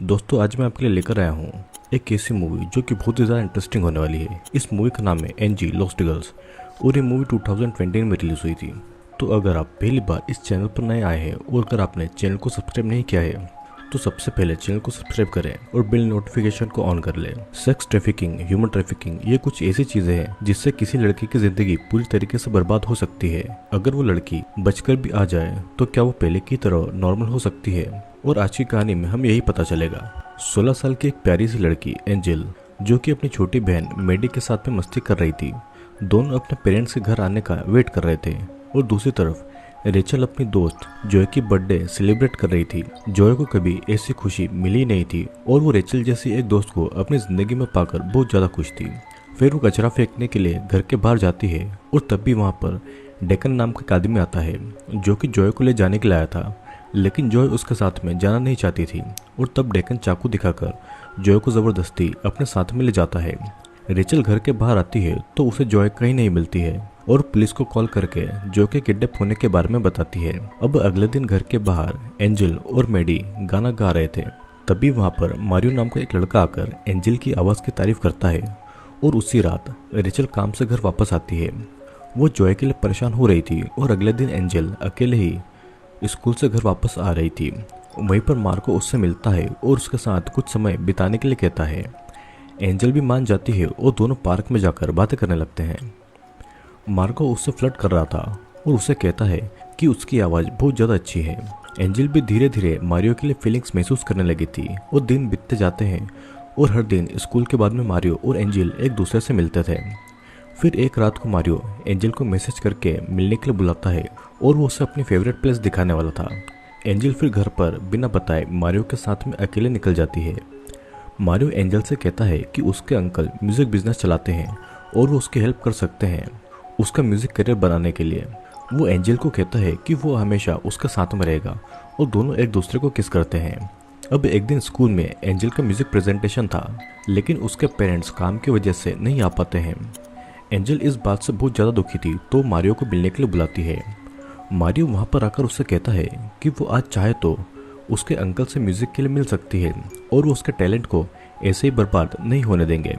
दोस्तों आज मैं आपके लिए लेकर आया हूँ एक ऐसी मूवी जो कि बहुत ही ज़्यादा इंटरेस्टिंग होने वाली है। इस मूवी का नाम है एनजी लॉस्ट गर्ल्स और ये मूवी 2020 में रिलीज हुई थी। तो अगर आप पहली बार इस चैनल पर नए आए हैं और अगर आपने चैनल को सब्सक्राइब नहीं किया है तो सबसे पहले चैनल को सब्सक्राइब करें और बेल नोटिफिकेशन को ऑन कर लें। सेक्स ट्रैफिकिंग, ह्यूमन ट्रैफिकिंग ये कुछ ऐसी चीजें हैं जिससे किसी लड़की की जिंदगी पूरी तरीके से बर्बाद हो सकती है। अगर वो लड़की बचकर भी आ जाए तो क्या वो पहले की तरह नॉर्मल हो सकती है? और आज की कहानी में हम यही पता चलेगा। 16 साल की एक प्यारी सी लड़की एंजल जो कि अपनी छोटी बहन मेडी के साथ में मस्ती कर रही थी। दोनों अपने पेरेंट्स के घर आने का वेट कर रहे थे और दूसरी तरफ रेचल अपनी दोस्त जॉय की बर्थडे सेलिब्रेट कर रही थी। जॉय को कभी ऐसी खुशी मिली नहीं थी और वो रेचल जैसी एक दोस्त को अपनी जिंदगी में पाकर बहुत ज़्यादा खुश थी। फिर वो कचरा फेंकने के लिए घर के बाहर जाती है और तब भी वहाँ पर डेकन नाम का एक आदमी आता है जो कि जॉय को ले जाने के लिए आया था, लेकिन जॉय उसके साथ में जाना नहीं चाहती थी और तब डेकन चाकू दिखाकर जॉय को ज़बरदस्ती अपने साथ में ले जाता है। रेचल घर के बाहर आती है तो उसे जॉय कहीं नहीं मिलती है और पुलिस को कॉल करके जॉय के किडनैप होने के बारे में बताती है। अब अगले दिन घर के बाहर एंजल और मेडी गाना गा रहे थे। तभी वहाँ पर मारियो नाम का एक लड़का आकर एंजल की आवाज़ की तारीफ करता है और उसी रात रेचल काम से घर वापस आती है। वो जॉय के लिए परेशान हो रही थी और अगले दिन एंजल अकेले ही स्कूल से घर वापस आ रही थी। वहीं पर मार्को उससे मिलता है और उसके साथ कुछ समय बिताने के लिए कहता है। एंजल भी मान जाती है और दोनों पार्क में जाकर बातें करने लगते हैं। मार्को उससे फ्लर्ट कर रहा था और उसे कहता है कि उसकी आवाज़ बहुत ज़्यादा अच्छी है। एंजल भी धीरे धीरे मारियो के लिए फीलिंग्स महसूस करने लगी थी और दिन बीतते जाते हैं और हर दिन स्कूल के बाद में मारियो और एंजल एक दूसरे से मिलते थे। फिर एक रात को मारियो एंजल को मैसेज करके मिलने के लिए बुलाता है और वो उसे अपनी फेवरेट प्लेस दिखाने वाला था। एंजल फिर घर पर बिना बताए मारियो के साथ में अकेले निकल जाती है। मारियो एंजल से कहता है कि उसके अंकल म्यूजिक बिजनेस चलाते हैं और वो उसकी हेल्प कर सकते हैं उसका म्यूजिक करियर बनाने के लिए। वो एंजल को कहता है कि वो हमेशा उसके साथ में रहेगा और दोनों एक दूसरे को किस करते हैं। अब एक दिन स्कूल में एंजल का म्यूजिक प्रेजेंटेशन था, लेकिन उसके पेरेंट्स काम की वजह से नहीं आ पाते हैं। एंजल इस बात से बहुत ज़्यादा दुखी थी तो मारियो को मिलने के लिए बुलाती है। मारियो वहाँ पर आकर उससे कहता है कि वो आज चाहे तो उसके अंकल से म्यूजिक के लिए मिल सकती है और वो उसके टैलेंट को ऐसे ही बर्बाद नहीं होने देंगे।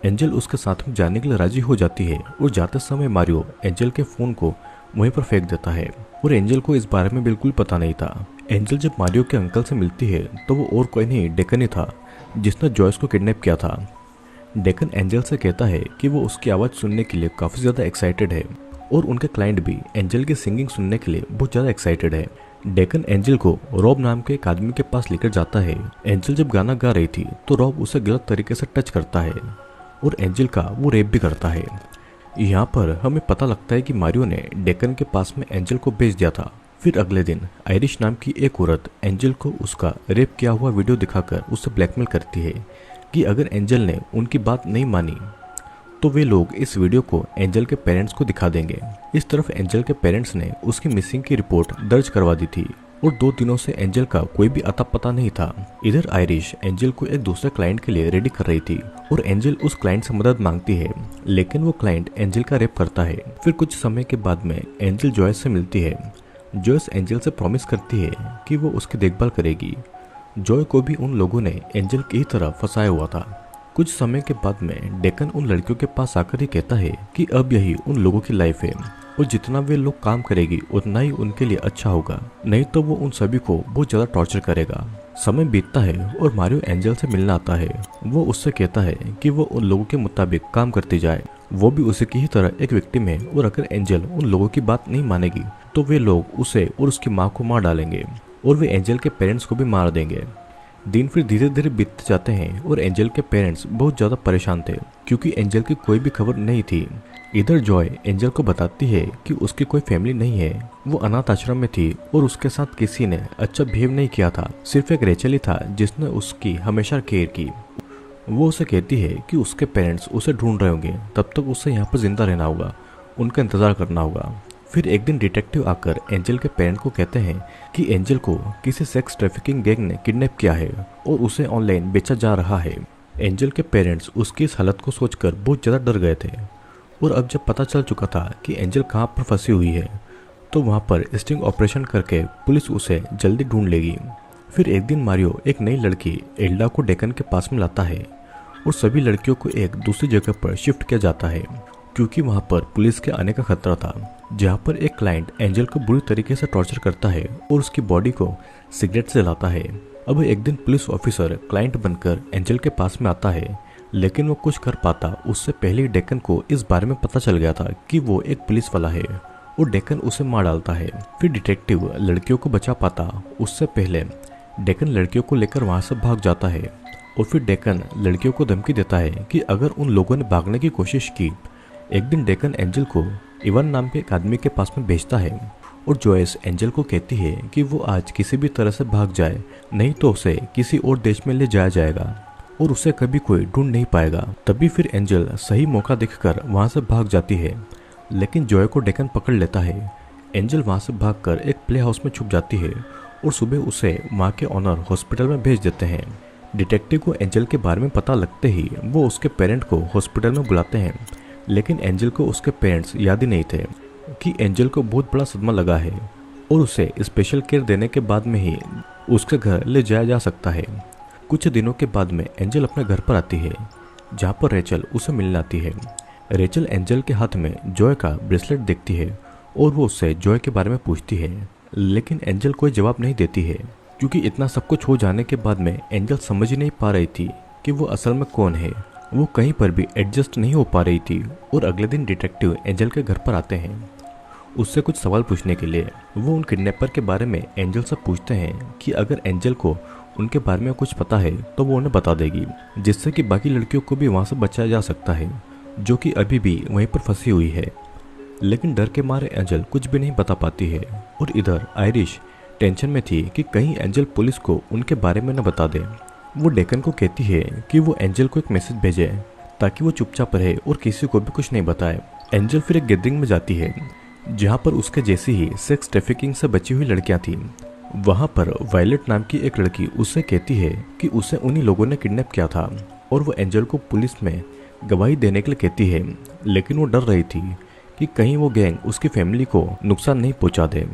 एंजल उसके साथ में जाने के लिए राजी हो जाती है और जाते समय मारियो एंजल के फ़ोन को वहीं पर फेंक देता है और एंजल को इस बारे में बिल्कुल पता नहीं था। एंजल जब मारियो के अंकल से मिलती है तो वो और कोई नहीं डेकन ही था जिसने जॉयस को किडनैप किया था। डेकन एंजल से कहता है कि वो उसकी आवाज़ सुनने के लिए काफ़ी ज़्यादा एक्साइटेड है और उनके क्लाइंट भी एंजल की सिंगिंग सुनने के लिए बहुत ज़्यादा एक्साइटेड है। डेकन एंजल को रॉब नाम के एक आदमी के पास लेकर जाता है। एंजल जब गाना गा रही थी तो रॉब उसे गलत तरीके से टच करता है और एंजल का वो रेप भी करता है। यहाँ पर हमें पता लगता है कि मारियो ने डेकन के पास में एंजल को भेज दिया था। फिर अगले दिन आयरिश नाम की एक औरत एंजल को उसका रेप किया हुआ वीडियो दिखाकर उससे ब्लैकमेल करती है कि अगर एंजल ने उनकी बात नहीं मानी तो वे लोग इस वीडियो को एंजल के पेरेंट्स को दिखा देंगे। इस तरफ एंजल के पेरेंट्स ने उसकी मिसिंग की रिपोर्ट दर्ज करवा दी थी और 2 दिनों से एंजल का कोई भी अता पता नहीं था। इधर आयरिश एंजल को एक दूसरे क्लाइंट के लिए रेडी कर रही थी और एंजल उस क्लाइंट से मदद मांगती है, लेकिन वो क्लाइंट एंजल का रेप करता है। फिर कुछ समय के बाद में एंजल जॉयस से मिलती है। जॉयस एंजल से प्रॉमिस करती है कि वो उसकी देखभाल करेगी। जॉय को भी उन लोगों ने एंजल की तरह फंसाया हुआ था। कुछ समय के बाद में डेकन उन लड़कियों के पास आकर ही कहता है कि अब यही उन लोगों की लाइफ है और जितना वे लोग काम करेगी उतना ही उनके लिए अच्छा होगा, नहीं तो वो उन सभी को बहुत ज़्यादा टॉर्चर करेगा। समय बीतता है और मारियो एंजल से मिलने आता है। वो उससे कहता है कि वो उन लोगों के मुताबिक काम करती जाए, वो भी उसी की ही तरह एक विक्टिम है और अगर एंजल उन लोगों की बात नहीं मानेगी तो वे लोग उसे और उसकी माँ को मार डालेंगे और वे एंजल के पेरेंट्स को भी मार देंगे। दिन फिर धीरे धीरे बीतते जाते हैं और एंजल के पेरेंट्स बहुत ज़्यादा परेशान थे क्योंकि एंजल की कोई भी खबर नहीं थी। इधर जॉय एंजल को बताती है कि उसकी कोई फैमिली नहीं है, वो अनाथ आश्रम में थी और उसके साथ किसी ने अच्छा बिहेव नहीं किया था, सिर्फ एक रेचल ही था जिसने उसकी हमेशा केयर की। वो उसे कहती है कि उसके पेरेंट्स उसे ढूंढ रहे होंगे, तब तक उसे यहाँ पर जिंदा रहना होगा, उनका इंतज़ार करना होगा। फिर एक दिन डिटेक्टिव आकर एंजल के पेरेंट को कहते हैं कि एंजल को किसी सेक्स ट्रैफिकिंग गैंग ने किडनैप किया है और उसे ऑनलाइन बेचा जा रहा है। एंजल के पेरेंट्स उसकी इस हालत को सोचकर बहुत ज़्यादा डर गए थे और अब जब पता चल चुका था कि एंजल कहाँ पर फंसी हुई है तो वहाँ पर स्टिंग ऑपरेशन करके पुलिस उसे जल्दी ढूंढ लेगी। फिर एक दिन मारियो एक नई लड़की एल्डा को डेकन के पास में लाता है और सभी लड़कियों को एक दूसरी जगह पर शिफ्ट किया जाता है क्योंकि वहां पर पुलिस के आने का खतरा था, जहां पर एक क्लाइंट एंजल को बुरी तरीके से टॉर्चर करता है और उसकी बॉडी को सिगरेट से जलाता है। अब एक दिन पुलिस ऑफिसर क्लाइंट बनकर एंजल के पास में आता है, लेकिन वो कुछ कर पाता उससे पहले ही डेकन को इस बारे में पता चल गया था कि वो एक पुलिस वाला है और डेकन उसे मार डालता है। फिर डिटेक्टिव लड़कियों को बचा पाता उससे पहले डेकन लड़कियों को लेकर वहां से भाग जाता है और फिर डेकन लड़कियों को धमकी देता है कि अगर उन लोगों ने भागने की कोशिश की। एक दिन डेकन एंजल को इवन नाम के एक आदमी के पास में भेजता है और जॉयस एंजल को कहती है कि वो आज किसी भी तरह से भाग जाए, नहीं तो उसे किसी और देश में ले जाया जाएगा और उसे कभी कोई ढूंढ नहीं पाएगा। तभी फिर एंजल सही मौका देखकर वहां से भाग जाती है, लेकिन जॉय को डेकन पकड़ लेता है। एंजल वहां से भागकर एक प्ले हाउस में छुप जाती है और सुबह उसे वहां के ऑनर हॉस्पिटल में भेज देते हैं। डिटेक्टिव को एंजल के बारे में पता लगते ही वो उसके पेरेंट को हॉस्पिटल में बुलाते हैं, लेकिन एंजल को उसके पेरेंट्स याद ही नहीं थे कि एंजल को बहुत बड़ा सदमा लगा है और उसे स्पेशल केयर देने के बाद में ही उसके घर ले जाया जा सकता है। कुछ दिनों के बाद में एंजल अपने घर पर आती है, जहाँ पर रेचल उसे मिलने आती है। रेचल एंजल के हाथ में जॉय का ब्रेसलेट देखती है और वो उससे जॉय के बारे में पूछती है, लेकिन एंजल कोई जवाब नहीं देती है क्योंकि इतना सब कुछ हो जाने के बाद में एंजल समझ ही नहीं पा रही थी कि वो असल में कौन है। वो कहीं पर भी एडजस्ट नहीं हो पा रही थी और अगले दिन डिटेक्टिव एंजल के घर पर आते हैं उससे कुछ सवाल पूछने के लिए। वो उन किडनैपर के बारे में एंजल से पूछते हैं कि अगर एंजल को उनके बारे में कुछ पता है तो वो उन्हें बता देगी, जिससे कि बाकी लड़कियों को भी वहाँ से बचाया जा सकता है जो कि अभी भी वहीं पर फंसी हुई है। लेकिन डर के मारे एंजल कुछ भी नहीं बता पाती है और इधर आयरिश टेंशन में थी कि कहीं एंजल पुलिस को उनके बारे में न बता दे। वो डेकन को कहती है कि वो एंजल को एक मैसेज भेजे ताकि वो चुपचाप रहे और किसी को भी कुछ नहीं बताए। एंजल फिर एक गैदरिंग में जाती है जहाँ पर उसके जैसी ही सेक्स ट्रैफिकिंग से बची हुई लड़कियां थीं। वहाँ पर वायलेट नाम की एक लड़की उससे कहती है कि उसे उन्हीं लोगों ने किडनैप किया था और वो एंजल को पुलिस में गवाही देने के लिए कहती है, लेकिन वो डर रही थी कि कहीं वो गैंग उसकी फैमिली को नुकसान नहीं पहुंचा दे।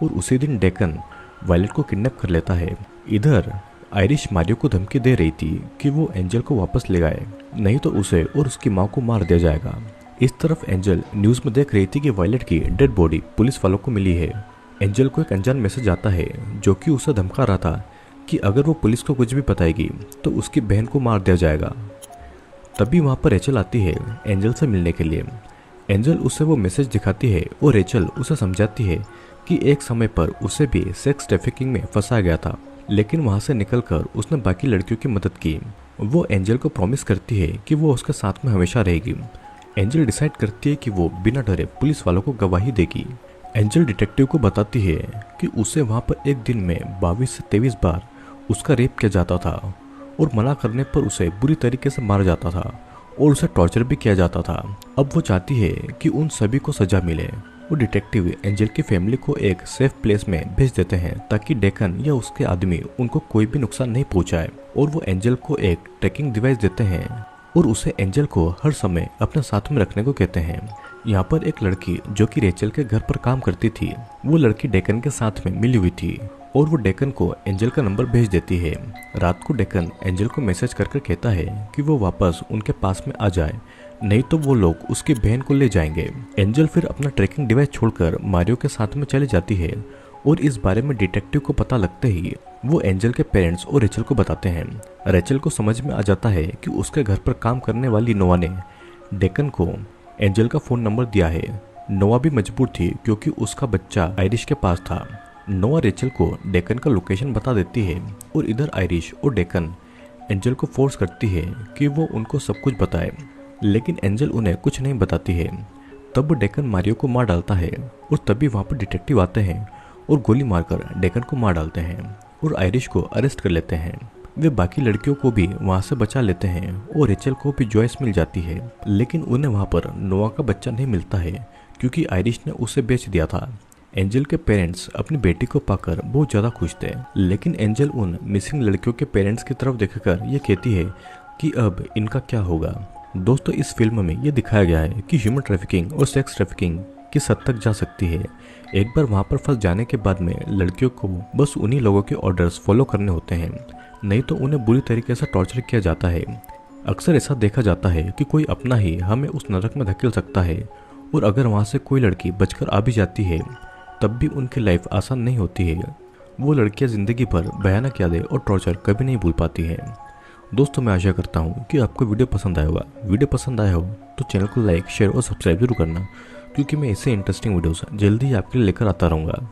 और उसी दिन डेकन वायलेट को किडनैप कर लेता है। इधर आयरिश मारियो को धमकी दे रही थी कि वो एंजल को वापस ले आए, नहीं तो उसे और उसकी माँ को मार दिया जाएगा। इस तरफ एंजल न्यूज़ में देख रही थी कि वायलेट की डेड बॉडी पुलिस वालों को मिली है। एंजल को एक अनजान मैसेज आता है जो कि उसे धमका रहा था कि अगर वो पुलिस को कुछ भी बताएगी तो उसकी बहन को मार दिया जाएगा। तभी वहाँ पर रेचल आती है एंजल से मिलने के लिए। एंजल उसे वो मैसेज दिखाती है और रेचल उसे समझाती है कि एक समय पर उसे भी सेक्स ट्रैफिकिंग में फंसाया गया था, लेकिन वहाँ से निकलकर उसने बाकी लड़कियों की मदद की। वो एंजल को प्रॉमिस करती है कि वो उसके साथ में हमेशा रहेगी। एंजल डिसाइड करती है कि वो बिना डरे पुलिस वालों को गवाही देगी। एंजल डिटेक्टिव को बताती है कि उसे वहाँ पर एक दिन में 22 से 23 बार उसका रेप किया जाता था और मना करने पर उसे बुरी तरीके से मारा जाता था और उसे टॉर्चर भी किया जाता था। अब वो चाहती है कि उन सभी को सजा मिले और डिटेक्टिव एंजल की फैमिली को एक सेफ प्लेस में भेज देते हैं ताकि डेकन या उसके आदमी उनको कोई भी नुकसान नहीं पहुंचाए। और वो एंजल को एक ट्रैकिंग डिवाइस देते हैं और उसे एंजल को हर समय अपने साथ में रखने को कहते हैं। यहाँ पर एक लड़की जो कि रेचल के घर पर काम करती थी, वो लड़की डेकन के साथ में मिली हुई थी और वो डेकन को एंजल का नंबर भेज देती है। रात को डेकन एंजल को मैसेज करके कहता है कि वो वापस उनके पास में आ जाए, नहीं तो वो लोग उसकी बहन को ले जाएंगे। एंजल फिर अपना ट्रैकिंग डिवाइस छोड़कर मारियो के साथ में चली जाती है और इस बारे में डिटेक्टिव को पता लगते ही वो एंजल के पेरेंट्स और रेचल को बताते हैं। रेचल को समझ में आ जाता है कि उसके घर पर काम करने वाली नोआ ने डेकन को एंजल का फ़ोन नंबर दिया है। नोआ भी मजबूर थी क्योंकि उसका बच्चा आयरिश के पास था। नोआ रेचल को डेकन का लोकेशन बता देती है और इधर आयरिश और डेकन एंजल को फोर्स करती है कि वो उनको सब कुछ बताए, लेकिन एंजल उन्हें कुछ नहीं बताती है। तब डेकन मारियो को मार डालता है और तभी वहाँ पर डिटेक्टिव आते हैं और गोली मारकर डेकन को मार डालते हैं और आयरिश को अरेस्ट कर लेते हैं। वे बाकी लड़कियों को भी वहाँ से बचा लेते हैं और रेचल को भी जॉयस मिल जाती है, लेकिन उन्हें वहाँ पर नोआ का बच्चा नहीं मिलता है क्योंकि आयरिश ने उसे बेच दिया था। एंजल के पेरेंट्स अपनी बेटी को पाकर बहुत ज़्यादा खुश थे, लेकिन एंजल उन मिसिंग लड़कियों के पेरेंट्स की तरफ देखकर ये कहती है कि अब इनका क्या होगा। दोस्तों, इस फिल्म में ये दिखाया गया है कि ह्यूमन ट्रैफिकिंग और सेक्स ट्रैफिकिंग किस हद तक जा सकती है। एक बार वहाँ पर फंस जाने के बाद में लड़कियों को बस उन्हीं लोगों के ऑर्डर्स फॉलो करने होते हैं, नहीं तो उन्हें बुरी तरीके से टॉर्चर किया जाता है। अक्सर ऐसा देखा जाता है कि कोई अपना ही हमें उस नरक में धकेल सकता है, और अगर वहाँ से कोई लड़की बचकर आ भी जाती है तब भी उनकी लाइफ आसान नहीं होती है। वो लड़कियाँ ज़िंदगी भर भयानक यादें और टॉर्चर कभी नहीं भूल पाती हैं। दोस्तों, मैं आशा करता हूँ कि आपको वीडियो पसंद आया होगा। वीडियो पसंद आया हो तो चैनल को लाइक, शेयर और सब्सक्राइब जरूर करना, क्योंकि मैं ऐसे इंटरेस्टिंग वीडियोस जल्दी ही आपके लिए लेकर आता रहूँगा।